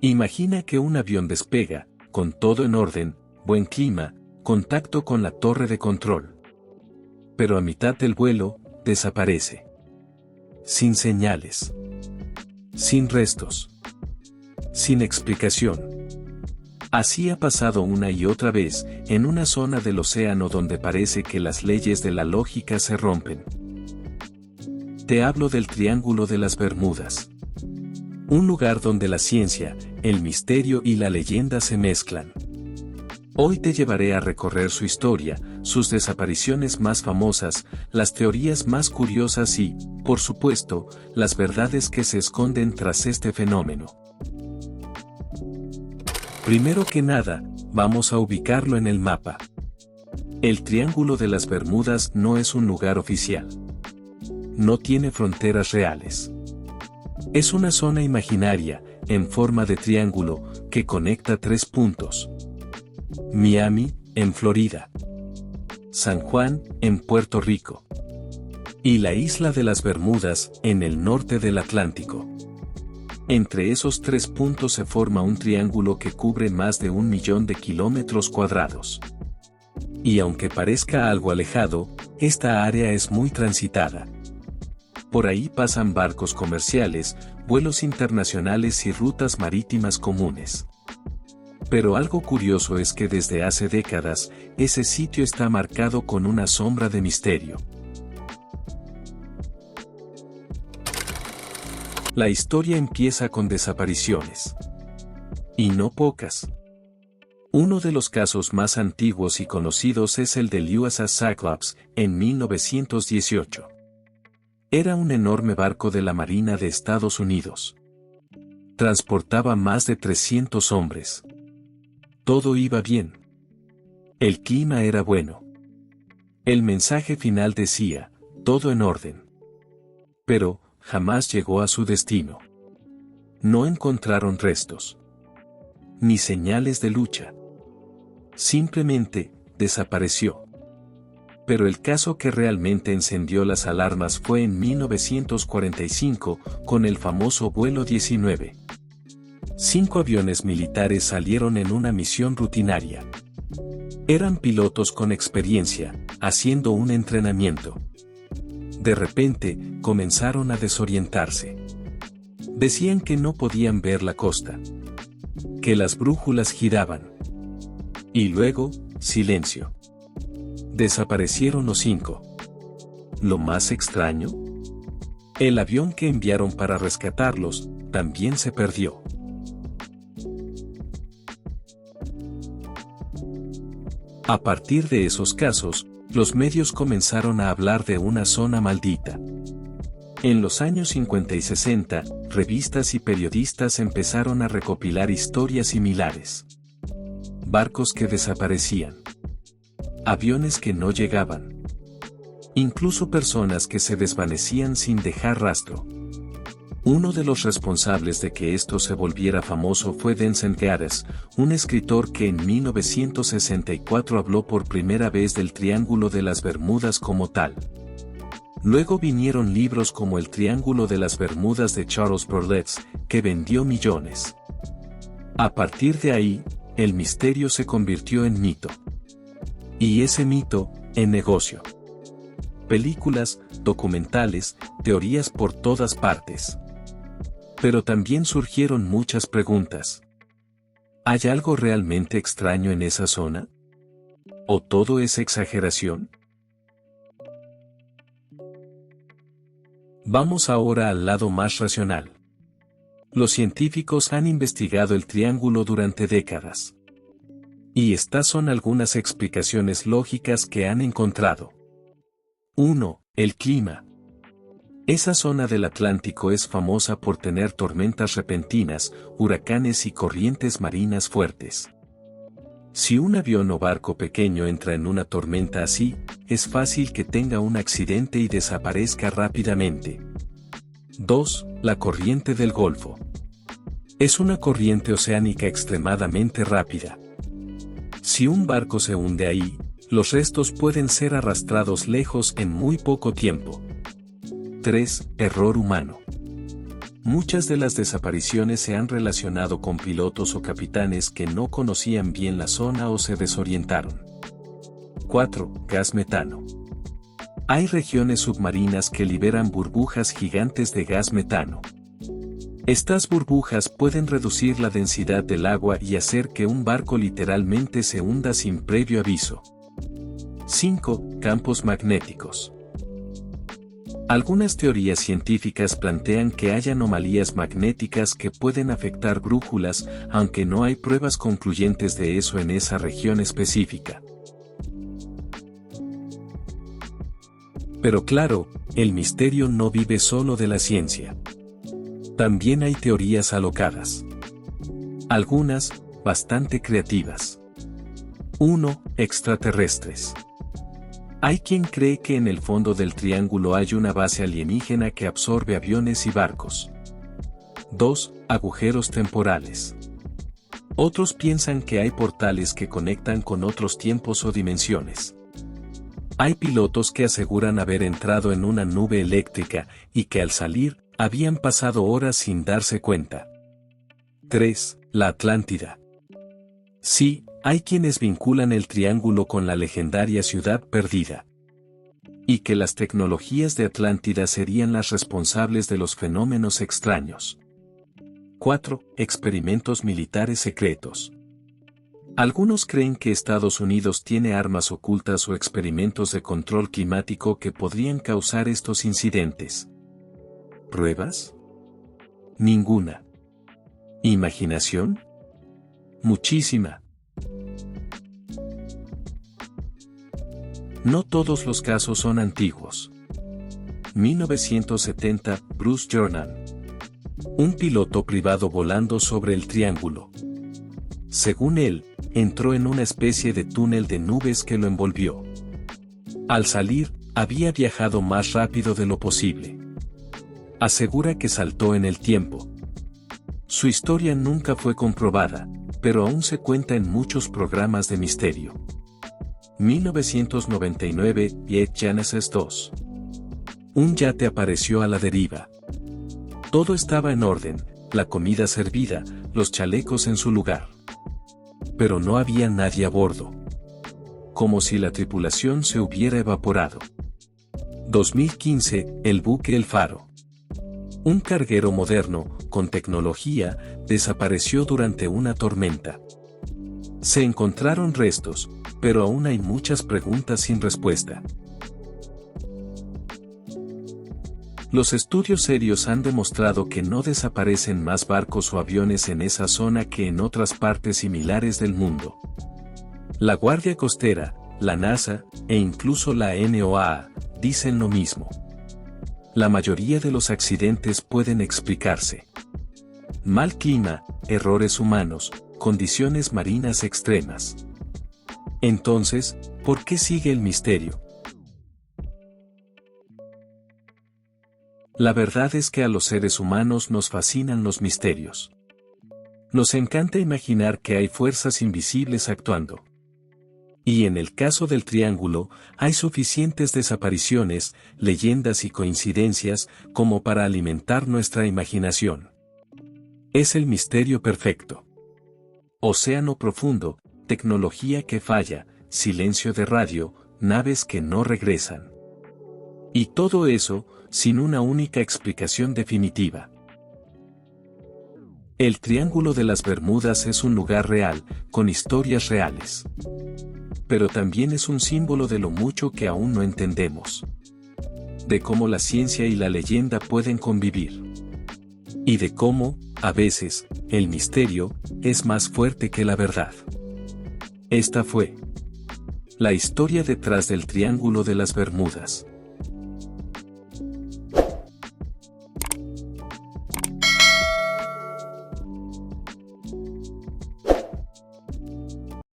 Imagina que un avión despega, con todo en orden, buen clima, contacto con la torre de control. Pero a mitad del vuelo, desaparece. Sin señales. Sin restos. Sin explicación. Así ha pasado una y otra vez, en una zona del océano donde parece que las leyes de la lógica se rompen. Te hablo del Triángulo de las Bermudas. Un lugar donde la ciencia, el misterio y la leyenda se mezclan. Hoy te llevaré a recorrer su historia, sus desapariciones más famosas, las teorías más curiosas y, por supuesto, las verdades que se esconden tras este fenómeno. Primero que nada, vamos a ubicarlo en el mapa. El Triángulo de las Bermudas no es un lugar oficial. No tiene fronteras reales. Es una zona imaginaria, en forma de triángulo, que conecta 3 puntos. Miami, en Florida. San Juan, en Puerto Rico. Y la isla de las Bermudas, en el norte del Atlántico. Entre esos 3 puntos se forma un triángulo que cubre más de 1 millón de kilómetros cuadrados. Y aunque parezca algo alejado, esta área es muy transitada. Por ahí pasan barcos comerciales, vuelos internacionales y rutas marítimas comunes. Pero algo curioso es que desde hace décadas, ese sitio está marcado con una sombra de misterio. La historia empieza con desapariciones. Y no pocas. Uno de los casos más antiguos y conocidos es el del USS Cyclops, en 1918. Era un enorme barco de la Marina de Estados Unidos. Transportaba más de 300 hombres. Todo iba bien. El clima era bueno. El mensaje final decía, todo en orden. Pero, jamás llegó a su destino. No encontraron restos. Ni señales de lucha. Simplemente, desapareció. Pero el caso que realmente encendió las alarmas fue en 1945, con el famoso vuelo 19. 5 aviones militares salieron en una misión rutinaria. Eran pilotos con experiencia, haciendo un entrenamiento. De repente, comenzaron a desorientarse. Decían que no podían ver la costa. Que las brújulas giraban. Y luego, silencio. Desaparecieron los 5. Lo más extraño, el avión que enviaron para rescatarlos, también se perdió. A partir de esos casos, los medios comenzaron a hablar de una zona maldita. En los años 50 y 60, revistas y periodistas empezaron a recopilar historias similares. Barcos que desaparecían. Aviones que no llegaban. Incluso personas que se desvanecían sin dejar rastro. Uno de los responsables de que esto se volviera famoso fue Denzel Gaddis, un escritor que en 1964 habló por primera vez del Triángulo de las Bermudas como tal. Luego vinieron libros como El Triángulo de las Bermudas de Charles Berlitz, que vendió millones. A partir de ahí, el misterio se convirtió en mito. Y ese mito, en negocio. Películas, documentales, teorías por todas partes. Pero también surgieron muchas preguntas. ¿Hay algo realmente extraño en esa zona? ¿O todo es exageración? Vamos ahora al lado más racional. Los científicos han investigado el triángulo durante décadas. Y estas son algunas explicaciones lógicas que han encontrado. 1. El clima. Esa zona del Atlántico es famosa por tener tormentas repentinas, huracanes y corrientes marinas fuertes. Si un avión o barco pequeño entra en una tormenta así, es fácil que tenga un accidente y desaparezca rápidamente. 2. La corriente del Golfo. Es una corriente oceánica extremadamente rápida. Si un barco se hunde ahí, los restos pueden ser arrastrados lejos en muy poco tiempo. 3. Error humano. Muchas de las desapariciones se han relacionado con pilotos o capitanes que no conocían bien la zona o se desorientaron. 4. Gas metano. Hay regiones submarinas que liberan burbujas gigantes de gas metano. Estas burbujas pueden reducir la densidad del agua y hacer que un barco literalmente se hunda sin previo aviso. 5. Campos magnéticos. Algunas teorías científicas plantean que hay anomalías magnéticas que pueden afectar brújulas, aunque no hay pruebas concluyentes de eso en esa región específica. Pero claro, el misterio no vive solo de la ciencia. También hay teorías alocadas. Algunas, bastante creativas. 1. Extraterrestres. Hay quien cree que en el fondo del triángulo hay una base alienígena que absorbe aviones y barcos. 2. Agujeros temporales. Otros piensan que hay portales que conectan con otros tiempos o dimensiones. Hay pilotos que aseguran haber entrado en una nube eléctrica y que al salir, habían pasado horas sin darse cuenta. 3. La Atlántida. Sí, hay quienes vinculan el triángulo con la legendaria ciudad perdida. Y que las tecnologías de Atlántida serían las responsables de los fenómenos extraños. 4. Experimentos militares secretos. Algunos creen que Estados Unidos tiene armas ocultas o experimentos de control climático que podrían causar estos incidentes. ¿Pruebas? Ninguna. ¿Imaginación? Muchísima. No todos los casos son antiguos. 1970, Bruce Jordan. Un piloto privado volando sobre el triángulo. Según él, entró en una especie de túnel de nubes que lo envolvió. Al salir, había viajado más rápido de lo posible. Asegura que saltó en el tiempo. Su historia nunca fue comprobada, pero aún se cuenta en muchos programas de misterio. 1999, Jet Genesis 2. Un yate apareció a la deriva. Todo estaba en orden, la comida servida, los chalecos en su lugar. Pero no había nadie a bordo. Como si la tripulación se hubiera evaporado. 2015, el buque El Faro. Un carguero moderno, con tecnología, desapareció durante una tormenta. Se encontraron restos, pero aún hay muchas preguntas sin respuesta. Los estudios serios han demostrado que no desaparecen más barcos o aviones en esa zona que en otras partes similares del mundo. La Guardia Costera, la NASA, e incluso la NOAA, dicen lo mismo. La mayoría de los accidentes pueden explicarse. Mal clima, errores humanos, condiciones marinas extremas. Entonces, ¿por qué sigue el misterio? La verdad es que a los seres humanos nos fascinan los misterios. Nos encanta imaginar que hay fuerzas invisibles actuando. Y en el caso del triángulo, hay suficientes desapariciones, leyendas y coincidencias como para alimentar nuestra imaginación. Es el misterio perfecto. Océano profundo, tecnología que falla, silencio de radio, naves que no regresan. Y todo eso, sin una única explicación definitiva. El Triángulo de las Bermudas es un lugar real, con historias reales. Pero también es un símbolo de lo mucho que aún no entendemos. De cómo la ciencia y la leyenda pueden convivir. Y de cómo, a veces, el misterio es más fuerte que la verdad. Esta fue la historia detrás del Triángulo de las Bermudas.